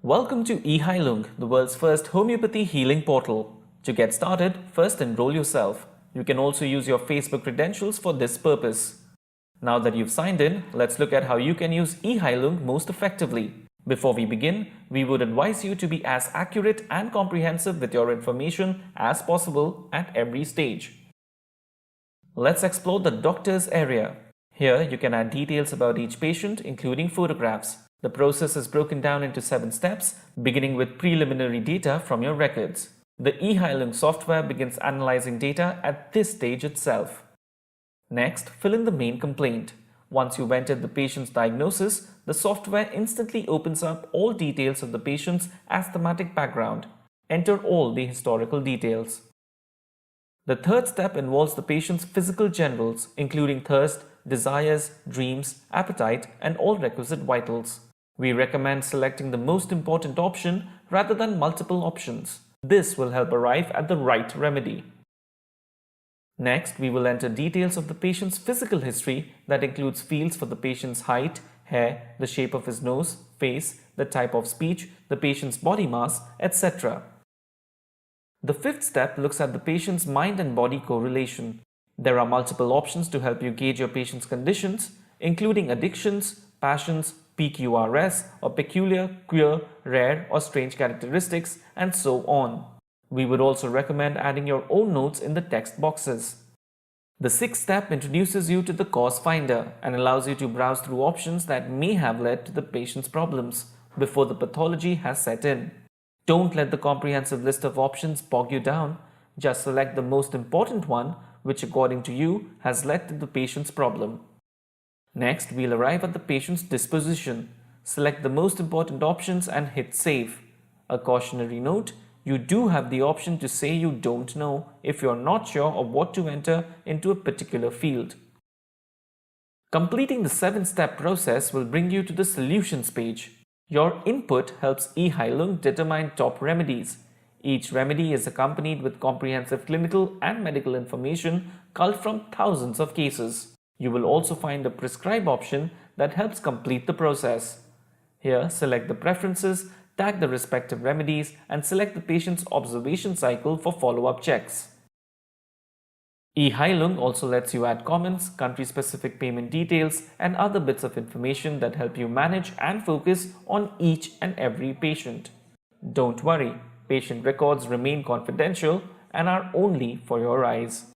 Welcome to eHeilung, the world's first homeopathy healing portal. To get started, first enroll yourself. You can also use your Facebook credentials for this purpose. Now that you've signed in, let's look at how you can use eHeilung most effectively. Before we begin, we would advise you to be as accurate and comprehensive with your information as possible at every stage. Let's explore the doctor's area. Here you can add details about each patient, including photographs. The process is broken down into 7 steps, beginning with preliminary data from your records. The eHeilung software begins analyzing data at this stage itself. Next, fill in the main complaint. Once you've entered the patient's diagnosis, the software instantly opens up all details of the patient's asthmatic background. Enter all the historical details. The third step involves the patient's physical generals, including thirst, desires, dreams, appetite, and all requisite vitals. We recommend selecting the most important option rather than multiple options. This will help arrive at the right remedy. Next, we will enter details of the patient's physical history that includes fields for the patient's height, hair, the shape of his nose, face, the type of speech, the patient's body mass, etc. The fifth step looks at the patient's mind and body correlation. There are multiple options to help you gauge your patient's conditions, including addictions, passions, PQRS or peculiar, queer, rare or strange characteristics, and so on. We would also recommend adding your own notes in the text boxes. The sixth step introduces you to the cause finder and allows you to browse through options that may have led to the patient's problems before the pathology has set in. Don't let the comprehensive list of options bog you down. Just select the most important one, which according to you has led to the patient's problem. Next, we'll arrive at the patient's disposition. Select the most important options and hit save. A cautionary note: you do have the option to say you don't know if you're not sure of what to enter into a particular field. Completing the 7-step process will bring you to the solutions page. Your input helps eHeilung determine top remedies. Each remedy is accompanied with comprehensive clinical and medical information culled from thousands of cases. You will also find a prescribe option that helps complete the process. Here, select the preferences, tag the respective remedies, and select the patient's observation cycle for follow-up checks. eHeilung also lets you add comments, country-specific payment details, and other bits of information that help you manage and focus on each and every patient. Don't worry, patient records remain confidential and are only for your eyes.